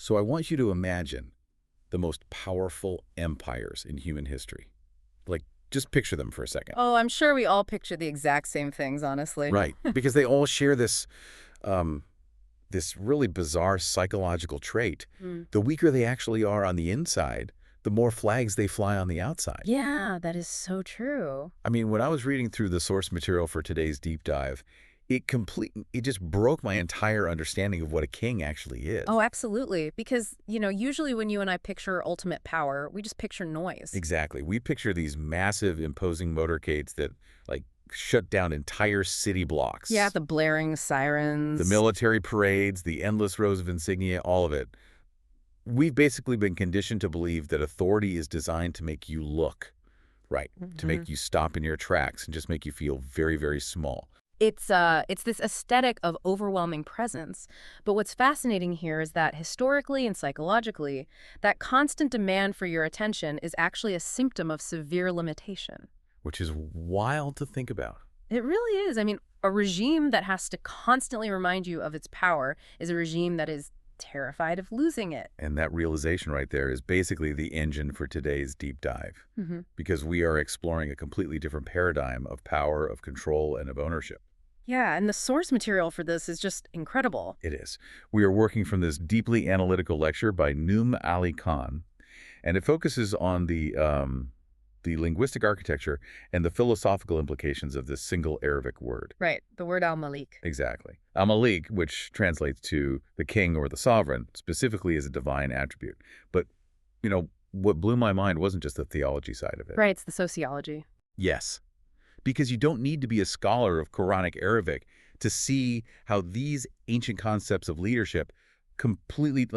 So I want you to imagine the most powerful empires in human history. Like, just picture them for a second. Oh, I'm sure we all picture the exact same things, honestly. Right, because they all share um, this really bizarre psychological trait. Mm. The weaker they actually are on the inside, the more flags they fly on the outside. Yeah, that is so true. I mean, when I was reading through the source material for today's deep dive, it just broke my entire understanding of what a king actually is. Oh, absolutely. Because, usually when you and I picture ultimate power, we just picture noise. Exactly. We picture these massive, imposing motorcades that, like, shut down entire city blocks. Yeah, the blaring sirens. The military parades, the endless rows of insignia, all of it. We've basically been conditioned to believe that authority is designed to make you look, right? To make you stop in your tracks and just make you feel very, very small. It's this aesthetic of overwhelming presence. But what's fascinating here is that historically and psychologically, that constant demand for your attention is actually a symptom of severe limitation. Which is wild to think about. It really is. I mean, a regime that has to constantly remind you of its power is a regime that is terrified of losing it. And that realization right there is basically the engine for today's deep dive. Because we are exploring a completely different paradigm of power, of control, and of ownership. Yeah, and the source material for this is just incredible. It is. We are working from this deeply analytical lecture by Noom Ali Khan, and it focuses on the linguistic architecture and the philosophical implications of this single Arabic word. Right, the word al-Malik. Exactly. Al-Malik, which translates to the king or the sovereign, specifically as a divine attribute. But, what blew my mind wasn't just the theology side of it. Right, it's the sociology. Yes. Because you don't need to be a scholar of Quranic Arabic to see how these ancient concepts of leadership completely,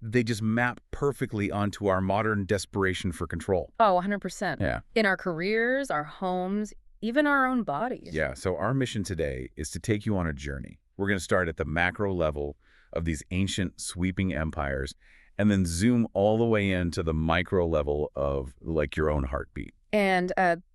they just map perfectly onto our modern desperation for control. Oh, 100%. Yeah. In our careers, our homes, even our own bodies. Yeah, so our mission today is to take you on a journey. We're going to start at the macro level of these ancient sweeping empires and then zoom all the way into the micro level of, your own heartbeat. And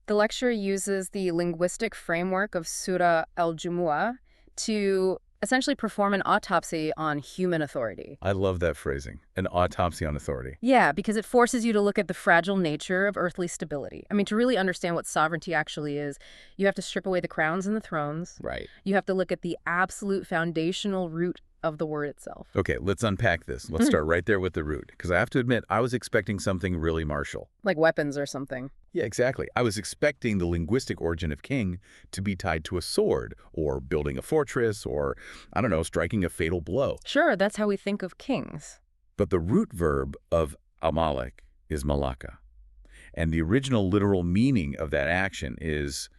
the lecture uses the linguistic framework of Surah al-Jumu'ah to essentially perform an autopsy on human authority. I love that phrasing, an autopsy on authority. Yeah, because it forces you to look at the fragile nature of earthly stability. I mean, to really understand what sovereignty actually is, you have to strip away the crowns and the thrones. Right. You have to look at the absolute foundational root of the word itself. Okay, let's unpack this. Let's start right there with the root, because I have to admit, I was expecting something really martial. Like weapons or something. Yeah, exactly. I was expecting the linguistic origin of king to be tied to a sword, or building a fortress, or, I don't know, striking a fatal blow. Sure, that's how we think of kings. But the root verb of al-Malik is malaka. And the original literal meaning of that action is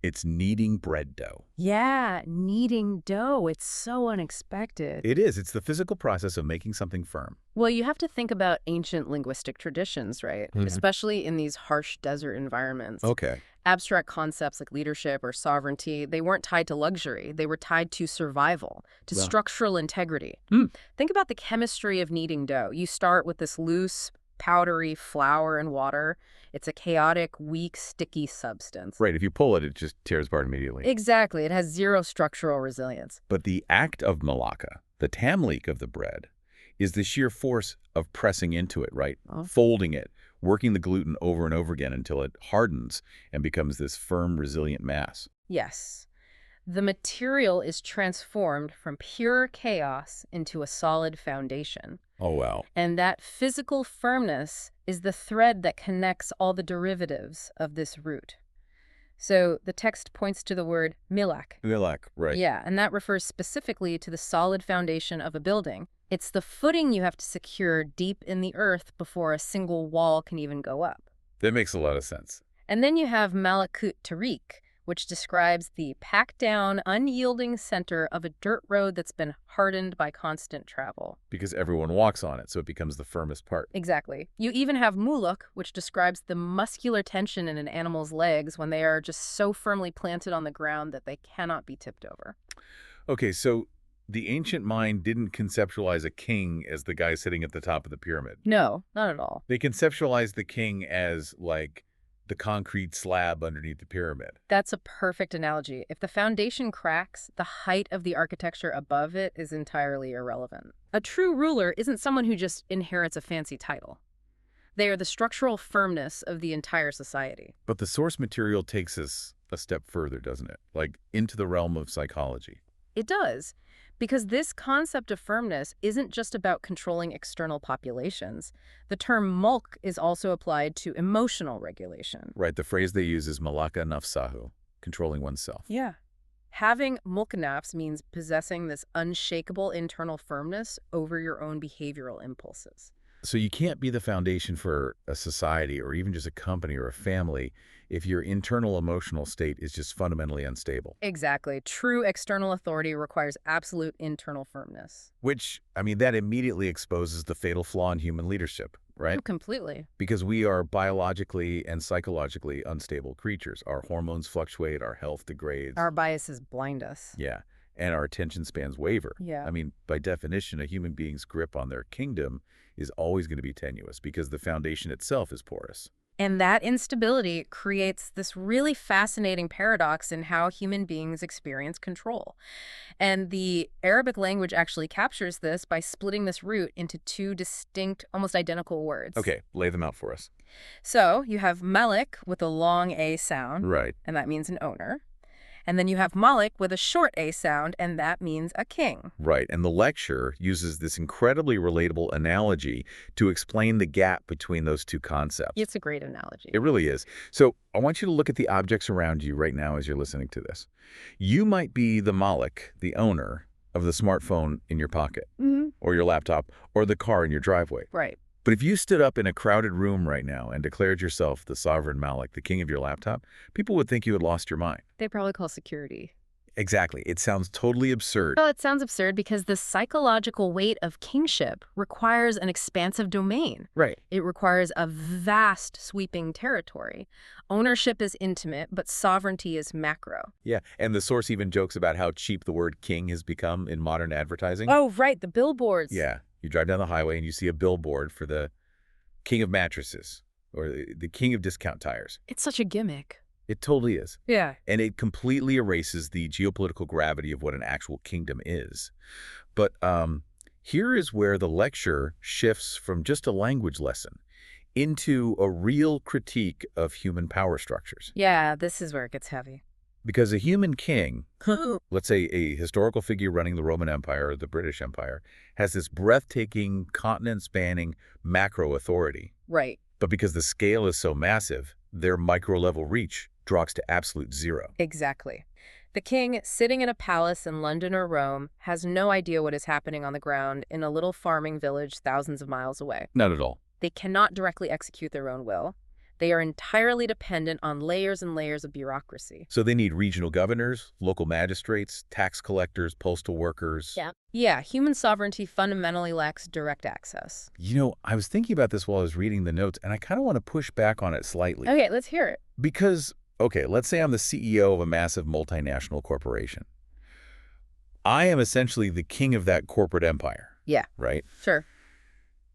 it's kneading bread dough. Yeah, kneading dough. It's so unexpected. It is. It's the physical process of making something firm. Well, you have to think about ancient linguistic traditions, right? Especially in these harsh desert environments. Okay. Abstract concepts like leadership or sovereignty, they weren't tied to luxury. They were tied to survival, to structural integrity. Think about the chemistry of kneading dough. You start with this loose, powdery flour and water. It's a chaotic, weak, sticky substance. Right. If you pull it, it just tears apart immediately. Exactly. It has zero structural resilience. But the act of malaka, the tamlik of the bread, is the sheer force of pressing into it, right? Folding it, working the gluten over and over again until it hardens and becomes this firm, resilient mass. Yes. The material is transformed from pure chaos into a solid foundation. Oh, wow. And that physical firmness is the thread that connects all the derivatives of this root. So the text points to the word milak. Milak, right. Yeah, and that refers specifically to the solid foundation of a building. It's the footing you have to secure deep in the earth before a single wall can even go up. That makes a lot of sense. And then you have Malakut Tariq, which describes the packed-down, unyielding center of a dirt road that's been hardened by constant travel. Because everyone walks on it, so it becomes the firmest part. Exactly. You even have Muluk, which describes the muscular tension in an animal's legs when they are just so firmly planted on the ground that they cannot be tipped over. Okay, so the ancient mind didn't conceptualize a king as the guy sitting at the top of the pyramid. No, not at all. They conceptualized the king as, the concrete slab underneath the pyramid. That's a perfect analogy. If the foundation cracks, the height of the architecture above it is entirely irrelevant. A true ruler isn't someone who just inherits a fancy title. They are the structural firmness of the entire society. But the source material takes us a step further, doesn't it? Like into the realm of psychology. It does, because this concept of firmness isn't just about controlling external populations. The term mulk is also applied to emotional regulation. Right, the phrase they use is malaka nafsahu, controlling oneself. Yeah. Having mulk nafs means possessing this unshakable internal firmness over your own behavioral impulses. So you can't be the foundation for a society or even just a company or a family if your internal emotional state is just fundamentally unstable. Exactly. True external authority requires absolute internal firmness. Which, I mean, that immediately exposes the fatal flaw in human leadership, right? Oh, completely. Because we are biologically and psychologically unstable creatures. Our hormones fluctuate, our health degrades. Our biases blind us. Yeah, and our attention spans waver. Yeah. I mean, by definition, a human being's grip on their kingdom is always going to be tenuous because the foundation itself is porous. And that instability creates this really fascinating paradox in how human beings experience control. And the Arabic language actually captures this by splitting this root into two distinct, almost identical words. Okay, lay them out for us. So you have Malik with a long A sound, Right. and that means an owner. And then you have Malik with a short A sound, and that means a king. Right, and the lecture uses this incredibly relatable analogy to explain the gap between those two concepts. It's a great analogy. It really is. So I want you to look at the objects around you right now as you're listening to this. You might be the Malik, the owner of the smartphone in your pocket, or your laptop, or the car in your driveway. Right. But if you stood up in a crowded room right now and declared yourself the sovereign Malik, the king of your laptop, people would think you had lost your mind. They probably call security. Exactly. It sounds totally absurd. Well, it sounds absurd because the psychological weight of kingship requires an expansive domain. Right. It requires a vast, sweeping territory. Ownership is intimate, but sovereignty is macro. Yeah, and the source even jokes about how cheap the word king has become in modern advertising. Oh, right, the billboards. Yeah. You drive down the highway and you see a billboard for the king of mattresses or the king of discount tires. It's such a gimmick. It totally is. Yeah. And it completely erases the geopolitical gravity of what an actual kingdom is. But here is where the lecture shifts from just a language lesson into a real critique of human power structures. Yeah, this is where it gets heavy. Because a human king, let's say a historical figure running the Roman Empire or the British Empire, has this breathtaking, continent-spanning macro authority. Right. But because the scale is so massive, their micro-level reach drops to absolute zero. Exactly. The king, sitting in a palace in London or Rome, has no idea what is happening on the ground in a little farming village thousands of miles away. Not at all. They cannot directly execute their own will. They are entirely dependent on layers and layers of bureaucracy. So they need regional governors, local magistrates, tax collectors, postal workers. Yeah, human sovereignty fundamentally lacks direct access. You know, I was thinking about this while I was reading the notes, and I kind of want to push back on it slightly. Okay, let's hear it. Because, okay, let's say I'm the CEO of a massive multinational corporation. I am essentially the king of that corporate empire. Yeah. Right? Sure.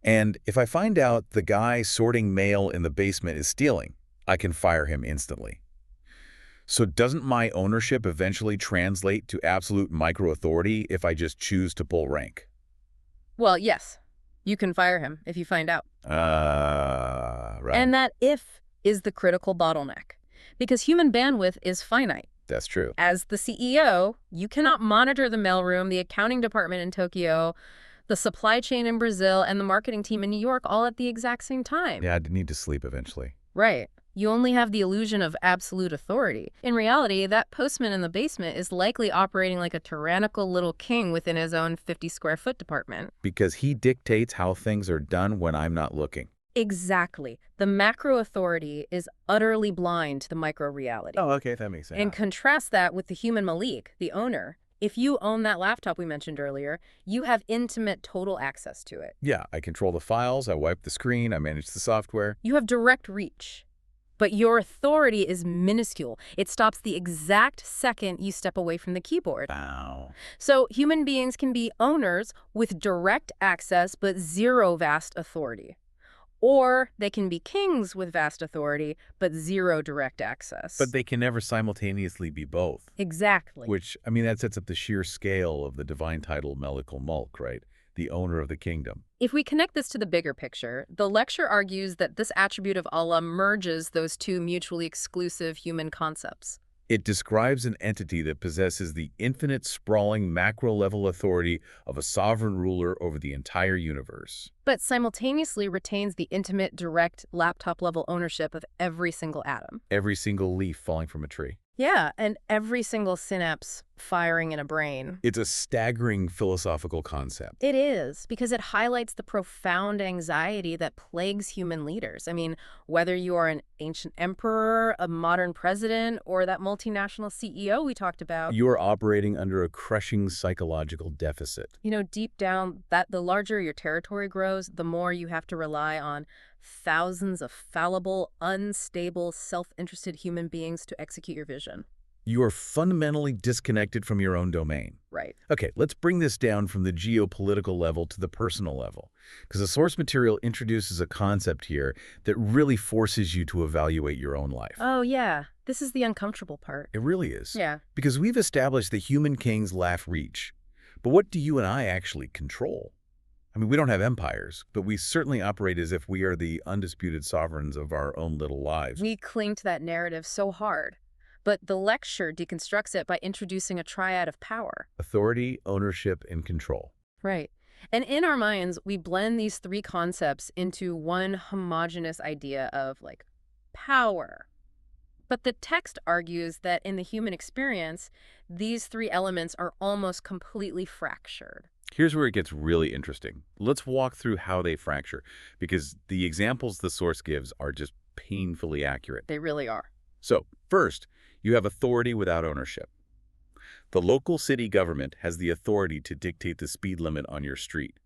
And if I find out the guy sorting mail in the basement is stealing, I can fire him instantly. So doesn't my ownership eventually translate to absolute micro-authority if I just choose to pull rank? Well, yes. You can fire him if you find out. Right. And that if is the critical bottleneck. Because human bandwidth is finite. That's true. As the CEO, you cannot monitor the mailroom, the accounting department in Tokyo, the supply chain in Brazil, and the marketing team in New York all at the exact same time. Yeah, I'd need to sleep eventually. Right. You only have the illusion of absolute authority. In reality, that postman in the basement is likely operating like a tyrannical little king within his own 50-square-foot department. Because he dictates how things are done when I'm not looking. Exactly. The macro authority is utterly blind to the micro reality. Oh, okay, that makes sense. And contrast that with the human Malik, the owner. If you own that laptop we mentioned earlier, you have intimate total access to it. Yeah, I control the files, I wipe the screen, I manage the software. You have direct reach. But your authority is minuscule. It stops the exact second you step away from the keyboard. Wow. So human beings can be owners with direct access but zero vast authority. Or they can be kings with vast authority, but zero direct access. But they can never simultaneously be both. Exactly. Which, I mean, that sets up the sheer scale of the divine title Melikul Mulk, right? The owner of the kingdom. If we connect this to the bigger picture, the lecture argues that this attribute of Allah merges those two mutually exclusive human concepts. It describes an entity that possesses the infinite, sprawling, macro-level authority of a sovereign ruler over the entire universe. But simultaneously retains the intimate, direct, laptop-level ownership of every single atom. Every single leaf falling from a tree. Yeah, and every single synapse firing in a brain. It's a staggering philosophical concept. It is, because it highlights the profound anxiety that plagues human leaders. I mean, whether you are an ancient emperor, a modern president, or that multinational CEO we talked about. You are operating under a crushing psychological deficit. You know, deep down, that the larger your territory grows, the more you have to rely on thousands of fallible, unstable, self-interested human beings to execute your vision. You are fundamentally disconnected from your own domain. Right. Okay, let's bring this down from the geopolitical level to the personal level, because the source material introduces a concept here that really forces you to evaluate your own life. Oh, yeah. This is the uncomfortable part. It really is. Yeah. Because we've established the human kings lack reach. But what do you and I actually control? I mean, we don't have empires, but we certainly operate as if we are the undisputed sovereigns of our own little lives. We cling to that narrative so hard. But the lecture deconstructs it by introducing a triad of power. Authority, ownership, and control. Right. And in our minds, we blend these three concepts into one homogeneous idea of, like, power. But the text argues that in the human experience, these three elements are almost completely fractured. Here's where it gets really interesting. Let's walk through how they fracture, because the examples the source gives are just painfully accurate. They really are. So, first, you have authority without ownership. The local city government has the authority to dictate the speed limit on your street.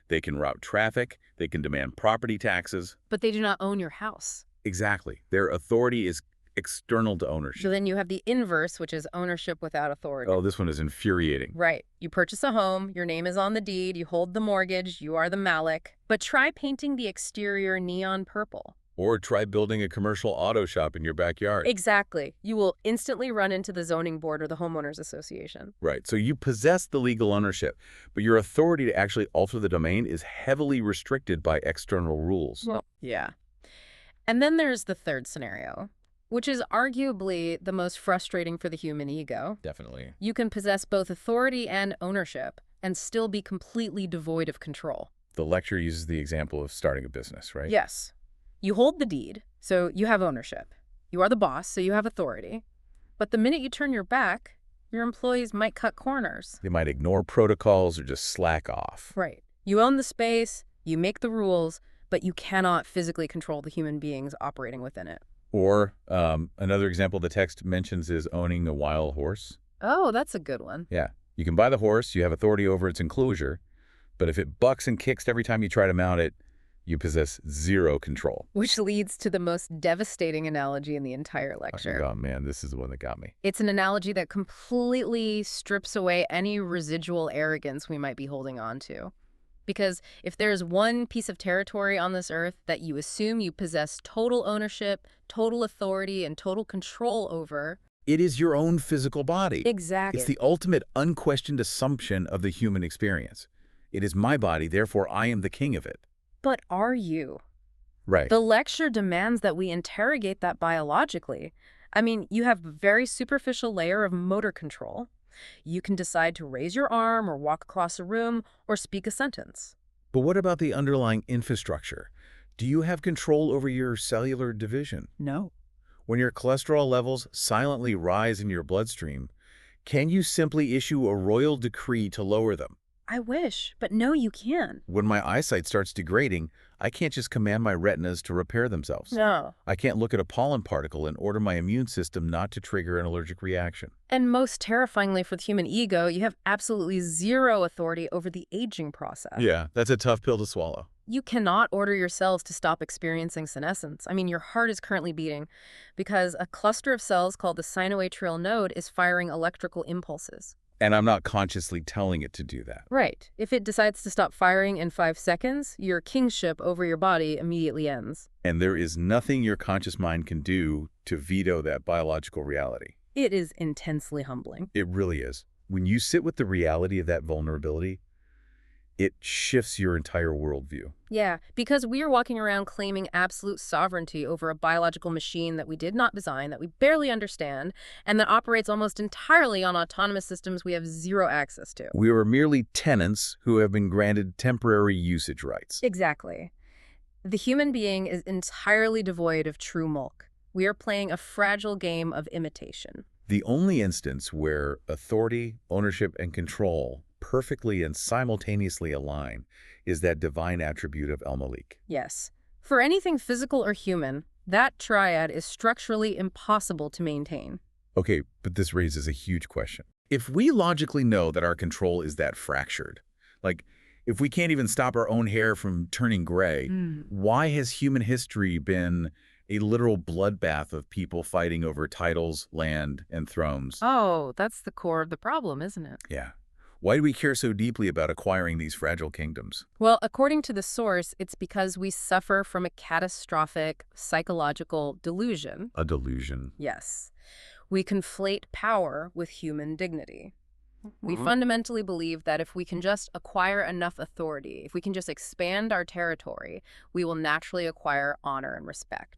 They can route traffic, they can demand property taxes. But they do not own your house. Exactly. Their authority is external to So ownership. then you have the inverse, which is ownership without authority. Oh, this one is infuriating. Right. You purchase a home, your name is on the deed, you hold the mortgage, you are the Malik. But try painting the exterior neon purple. Or try building a commercial auto shop in your backyard. Exactly. You will instantly run into the zoning board or the homeowners association. Right. So you possess the legal ownership, but your authority to actually alter the domain is heavily restricted by external rules. Well, yeah. And then there's the third scenario, which is arguably the most frustrating for the human ego. Definitely. You can possess both authority and ownership and still be completely devoid of control. The lecture uses the example of starting a business, right? Yes. You hold the deed, so you have ownership. You are the boss, so you have authority. But the minute you turn your back, your employees might cut corners. They might ignore protocols or just slack off. Right. You own the space, you make the rules, but you cannot physically control the human beings operating within it. Or another example the text mentions is owning a wild horse. Oh, that's a good one. Yeah. You can buy the horse, you have authority over its enclosure, but if it bucks and kicks every time you try to mount it, you possess zero control. Which leads to the most devastating analogy in the entire lecture. Oh, man, this is the one that got me. It's an analogy that completely strips away any residual arrogance we might be holding on to. Because if there's one piece of territory on this earth that you assume you possess total ownership, total authority, and total control over... It is your own physical body. Exactly. It's the ultimate unquestioned assumption of the human experience. It is my body, therefore I am the king of it. But are you? Right. The lecture demands that we interrogate that biologically. I mean, you have a very superficial layer of motor control. You can decide to raise your arm or walk across a room or speak a sentence. But what about the underlying infrastructure? Do you have control over your cellular division? No. When your cholesterol levels silently rise in your bloodstream, can you simply issue a royal decree to lower them? I wish, but no, you can. When my eyesight starts degrading, I can't just command my retinas to repair themselves. No. I can't look at a pollen particle and order my immune system not to trigger an allergic reaction. And most terrifyingly for the human ego, you have absolutely zero authority over the aging process. Yeah, that's a tough pill to swallow. You cannot order your cells to stop experiencing senescence. I mean, your heart is currently beating because a cluster of cells called the sinoatrial node is firing electrical impulses. And I'm not consciously telling it to do that. Right. If it decides to stop firing in 5 seconds, your kingship over your body immediately ends. And there is nothing your conscious mind can do to veto that biological reality. It is intensely humbling. It really is. When you sit with the reality of that vulnerability, it shifts your entire worldview. Yeah, because we are walking around claiming absolute sovereignty over a biological machine that we did not design, that we barely understand, and that operates almost entirely on autonomous systems we have zero access to. We are merely tenants who have been granted temporary usage rights. Exactly. The human being is entirely devoid of true mulk. We are playing a fragile game of imitation. The only instance where authority, ownership, and control perfectly and simultaneously align is that divine attribute of El-Malik. Yes. For anything physical or human, that triad is structurally impossible to maintain. Okay, but this raises a huge question. If we logically know that our control is that fractured, like if we can't even stop our own hair from turning gray, why has human history been a literal bloodbath of people fighting over titles, land, and thrones? Oh, that's the core of the problem, isn't it? Yeah. Why do we care so deeply about acquiring these fragile kingdoms? Well, according to the source, it's because we suffer from a catastrophic psychological delusion. A delusion. Yes. We conflate power with human dignity. We fundamentally believe that if we can just acquire enough authority, if we can just expand our territory, we will naturally acquire honor and respect.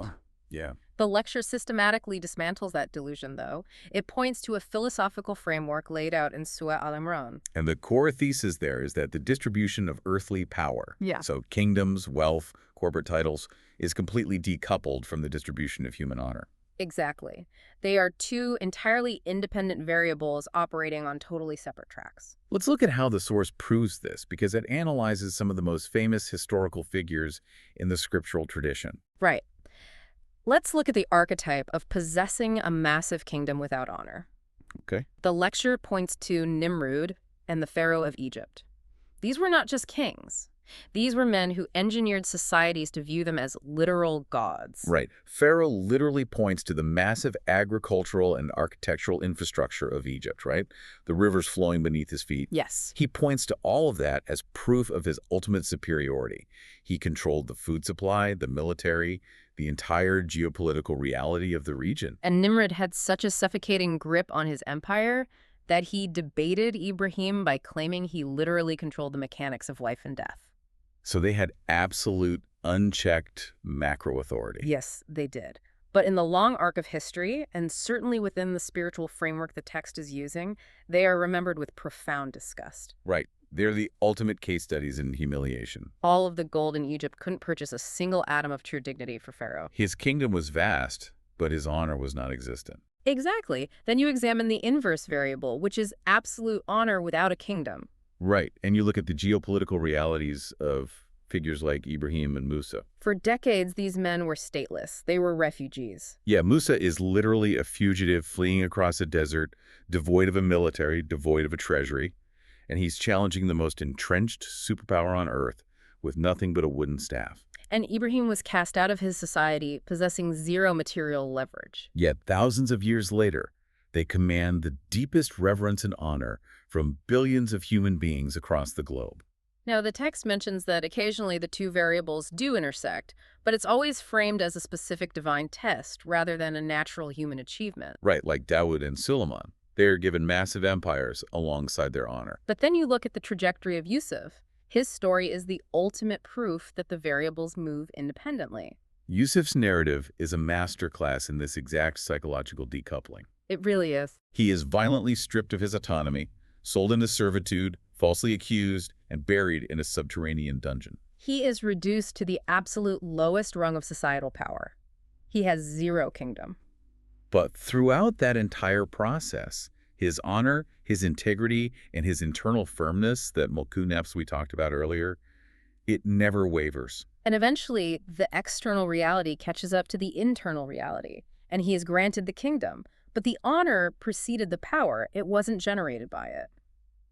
Yeah. The lecture systematically dismantles that delusion, though. It points to a philosophical framework laid out in Surah Al-Imran. And the core thesis there is that the distribution of earthly power, so kingdoms, wealth, corporate titles, is completely decoupled from the distribution of human honor. Exactly. They are two entirely independent variables operating on totally separate tracks. Let's look at how the source proves this, because it analyzes some of the most famous historical figures in the scriptural tradition. Right. Let's look at the archetype of possessing a massive kingdom without honor. Okay. The lecture points to Nimrud and the Pharaoh of Egypt. These were not just kings. These were men who engineered societies to view them as literal gods. Right. Pharaoh literally points to the massive agricultural and architectural infrastructure of Egypt, right? The rivers flowing beneath his feet. Yes. He points to all of that as proof of his ultimate superiority. He controlled the food supply, the military, the entire geopolitical reality of the region. And Nimrud had such a suffocating grip on his empire that he debated Ibrahim by claiming he literally controlled the mechanics of life and death. So they had absolute, unchecked macro authority. Yes, they did. But in the long arc of history, and certainly within the spiritual framework the text is using, they are remembered with profound disgust. Right. They're the ultimate case studies in humiliation. All of the gold in Egypt couldn't purchase a single atom of true dignity for Pharaoh. His kingdom was vast, but his honor was not existent. Exactly. Then you examine the inverse variable, which is absolute honor without a kingdom. Right. And you look at the geopolitical realities of figures like Ibrahim and Musa. For decades, these men were stateless. They were refugees. Yeah, Musa is literally a fugitive fleeing across a desert, devoid of a military, devoid of a treasury. And he's challenging the most entrenched superpower on earth with nothing but a wooden staff. And Ibrahim was cast out of his society, possessing zero material leverage. Yet thousands of years later, they command the deepest reverence and honor from billions of human beings across the globe. Now, the text mentions that occasionally the two variables do intersect, but it's always framed as a specific divine test rather than a natural human achievement. Right, like Dawood and Suleiman. They are given massive empires alongside their honor. But then you look at the trajectory of Yusuf. His story is the ultimate proof that the variables move independently. Yusuf's narrative is a masterclass in this exact psychological decoupling. It really is. He is violently stripped of his autonomy, sold into servitude, falsely accused, and buried in a subterranean dungeon. He is reduced to the absolute lowest rung of societal power. He has zero kingdom. But throughout that entire process, his honor, his integrity, and his internal firmness that Mulku Nefs we talked about earlier, it never wavers. And eventually, the external reality catches up to the internal reality, and he is granted the kingdom. But the honor preceded the power. It wasn't generated by it.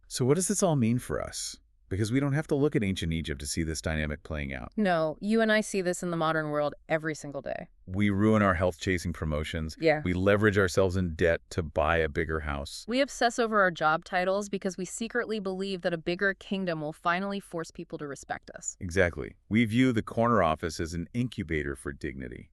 So what does this all mean for us? Because we don't have to look at ancient Egypt to see this dynamic playing out. No, you and I see this in the modern world every single day. We ruin our health-chasing promotions. Yeah. We leverage ourselves in debt to buy a bigger house. We obsess over our job titles because we secretly believe that a bigger kingdom will finally force people to respect us. Exactly. We view the corner office as an incubator for dignity.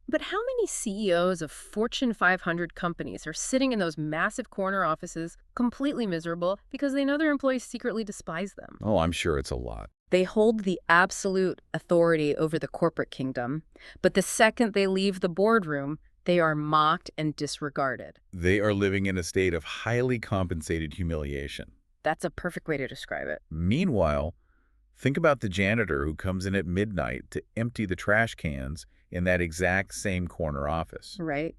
But how many CEOs of Fortune 500 companies are sitting in those massive corner offices completely miserable because they know their employees secretly despise them? Oh, I'm sure it's a lot. They hold the absolute authority over the corporate kingdom, but the second they leave the boardroom, they are mocked and disregarded. They are living in a state of highly compensated humiliation. That's a perfect way to describe it. Meanwhile, think about the janitor who comes in at midnight to empty the trash cans in that exact same corner office. Right?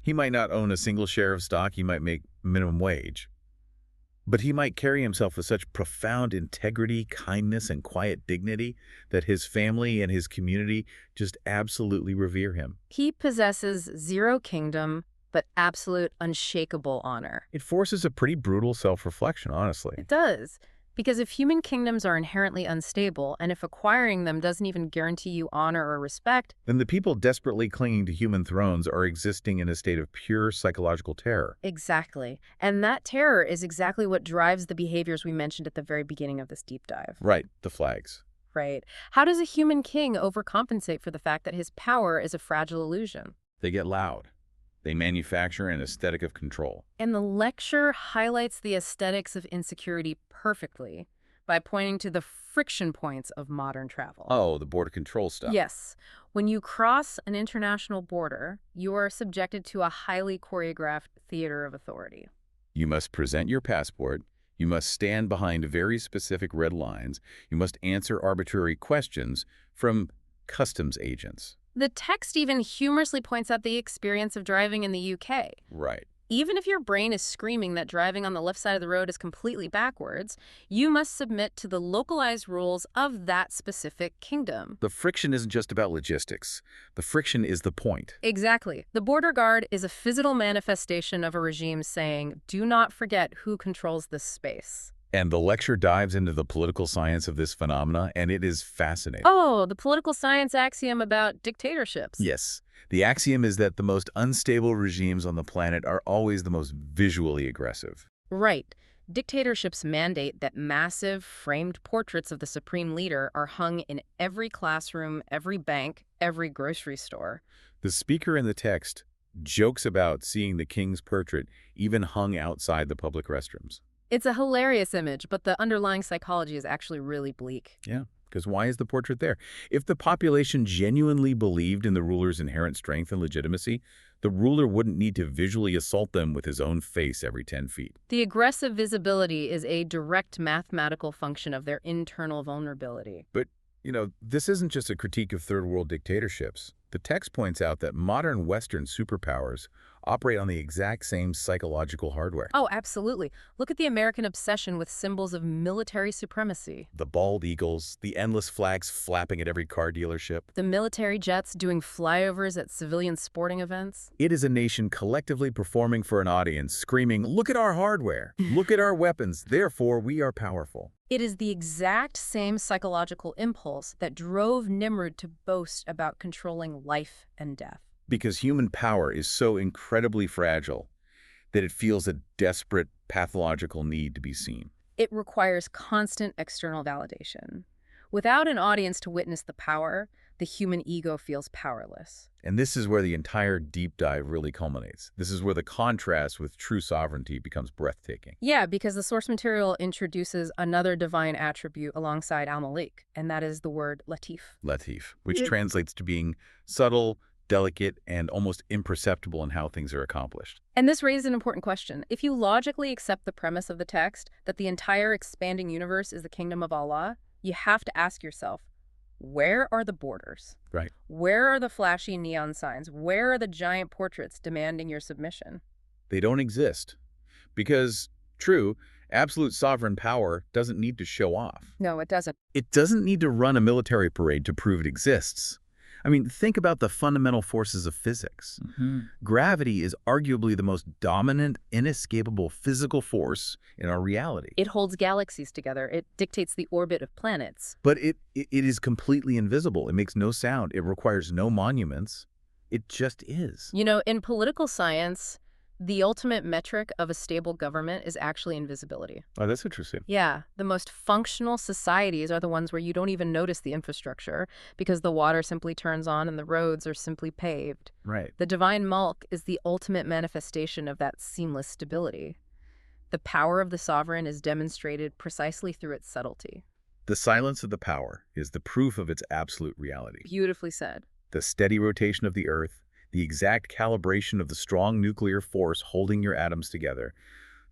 He might not own a single share of stock, he might make minimum wage. But he might carry himself with such profound integrity, kindness, and quiet dignity that his family and his community just absolutely revere him. He possesses zero kingdom, but absolute unshakable honor. It forces a pretty brutal self-reflection, honestly. It does. Because if human kingdoms are inherently unstable, and if acquiring them doesn't even guarantee you honor or respect, Then the people desperately clinging to human thrones are existing in a state of pure psychological terror. exactly. And that terror is exactly what drives the behaviors we mentioned at the very beginning of this deep dive. Right, the flags. Right. How does a human king overcompensate for the fact that his power is a fragile illusion? They get loud. They manufacture an aesthetic of control. And the lecture highlights the aesthetics of insecurity perfectly by pointing to the friction points of modern travel. Oh, the border control stuff. Yes. When you cross an international border, you are subjected to a highly choreographed theater of authority. You must present your passport. You must stand behind very specific red lines. You must answer arbitrary questions from customs agents. The text even humorously points out the experience of driving in the UK. Right. Even if your brain is screaming that driving on the left side of the road is completely backwards, you must submit to the localized rules of that specific kingdom. The friction isn't just about logistics. The friction is the point. Exactly. The border guard is a physical manifestation of a regime saying, do not forget who controls this space. And the lecture dives into the political science of this phenomena, and it is fascinating. Oh, the political science axiom about dictatorships. Yes. The axiom is that the most unstable regimes on the planet are always the most visually aggressive. Right. Dictatorships mandate that massive, framed portraits of the supreme leader are hung in every classroom, every bank, every grocery store. The speaker in the text jokes about seeing the king's portrait even hung outside the public restrooms. It's a hilarious image, but the underlying psychology is actually really bleak. Yeah, because why is the portrait there? If the population genuinely believed in the ruler's inherent strength and legitimacy, the ruler wouldn't need to visually assault them with his own face every 10 feet. The aggressive visibility is a direct mathematical function of their internal vulnerability. But, this isn't just a critique of third world dictatorships. The text points out that modern Western superpowers operate on the exact same psychological hardware. Oh, absolutely. Look at the American obsession with symbols of military supremacy. The bald eagles, the endless flags flapping at every car dealership. The military jets doing flyovers at civilian sporting events. It is a nation collectively performing for an audience, screaming, "Look at our hardware! Look at our weapons! Therefore, we are powerful." It is the exact same psychological impulse that drove Nimrod to boast about controlling life and death. Because human power is so incredibly fragile that it feels a desperate pathological need to be seen. It requires constant external validation. Without an audience to witness the power, the human ego feels powerless. And this is where the entire deep dive really culminates. This is where the contrast with true sovereignty becomes breathtaking. Yeah, because the source material introduces another divine attribute alongside al-Malik, and that is the word latif. Latif, which translates to being subtle, delicate, and almost imperceptible in how things are accomplished. And this raises an important question. If you logically accept the premise of the text that the entire expanding universe is the kingdom of Allah, you have to ask yourself, where are the borders? Right. Where are the flashy neon signs? Where are the giant portraits demanding your submission? They don't exist. Because, true, absolute sovereign power doesn't need to show off. No, it doesn't. It doesn't need to run a military parade to prove it exists. I mean, think about the fundamental forces of physics. Gravity is arguably the most dominant, inescapable physical force in our reality. It holds galaxies together. It dictates the orbit of planets. But it is completely invisible. It makes no sound. It requires no monuments. It just is. You know, in political science, the ultimate metric of a stable government is actually invisibility. Oh, that's interesting. Yeah, the most functional societies are the ones where you don't even notice the infrastructure because the water simply turns on and the roads are simply paved. Right. The divine mulk is the ultimate manifestation of that seamless stability. The power of the sovereign is demonstrated precisely through its subtlety. The silence of the power is the proof of its absolute reality. Beautifully said. The steady rotation of the Earth, the exact calibration of the strong nuclear force holding your atoms together,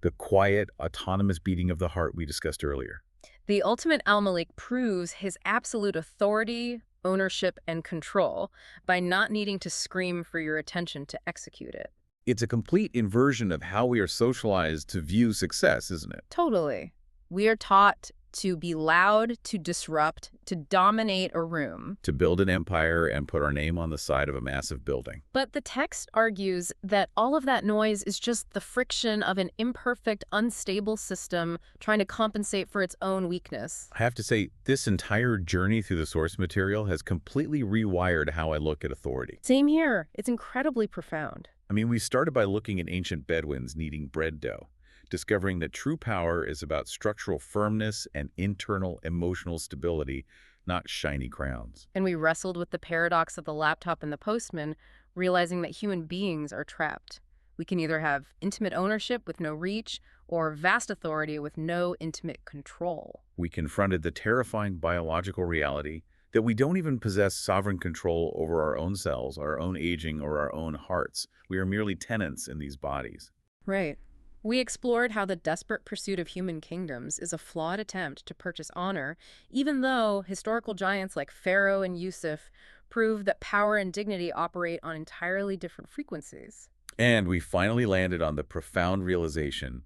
the quiet, autonomous beating of the heart we discussed earlier. The ultimate Al-Malik proves his absolute authority, ownership, and control by not needing to scream for your attention to execute it. It's a complete inversion of how we are socialized to view success, isn't it? Totally. We are taught to be loud, to disrupt, to dominate a room. To build an empire and put our name on the side of a massive building. But the text argues that all of that noise is just the friction of an imperfect, unstable system trying to compensate for its own weakness. I have to say, this entire journey through the source material has completely rewired how I look at authority. Same here. It's incredibly profound. I mean, we started by looking at ancient Bedouins kneading bread dough, discovering that true power is about structural firmness and internal emotional stability, not shiny crowns. And we wrestled with the paradox of the laptop and the postman, realizing that human beings are trapped. We can either have intimate ownership with no reach, or vast authority with no intimate control. We confronted the terrifying biological reality that we don't even possess sovereign control over our own cells, our own aging, or our own hearts. We are merely tenants in these bodies. Right. We explored how the desperate pursuit of human kingdoms is a flawed attempt to purchase honor, even though historical giants like Pharaoh and Yusuf prove that power and dignity operate on entirely different frequencies. And we finally landed on the profound realization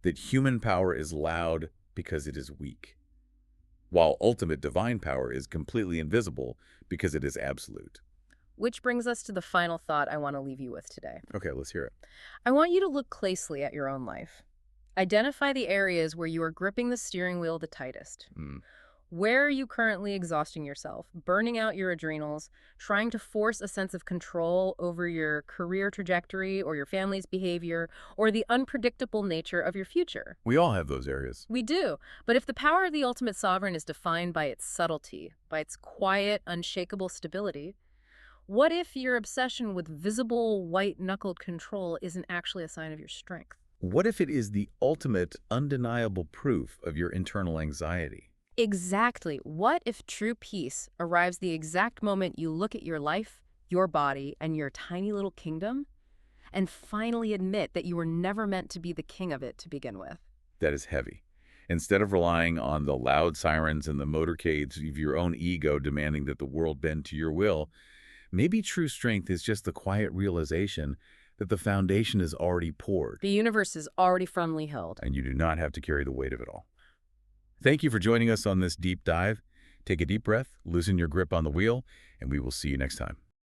that human power is loud because it is weak, while ultimate divine power is completely invisible because it is absolute. Which brings us to the final thought I want to leave you with today. Okay, let's hear it. I want you to look closely at your own life. Identify the areas where you are gripping the steering wheel the tightest. Where are you currently exhausting yourself, burning out your adrenals, trying to force a sense of control over your career trajectory or your family's behavior or the unpredictable nature of your future? We all have those areas. We do. But if the power of the ultimate sovereign is defined by its subtlety, by its quiet, unshakable stability, what if your obsession with visible, white-knuckled control isn't actually a sign of your strength? What if it is the ultimate, undeniable proof of your internal anxiety? Exactly. What if true peace arrives the exact moment you look at your life, your body, and your tiny little kingdom, and finally admit that you were never meant to be the king of it to begin with? That is heavy. Instead of relying on the loud sirens and the motorcades of your own ego demanding that the world bend to your will, maybe true strength is just the quiet realization that the foundation is already poured. The universe is already firmly held. And you do not have to carry the weight of it all. Thank you for joining us on this deep dive. Take a deep breath, loosen your grip on the wheel, and we will see you next time.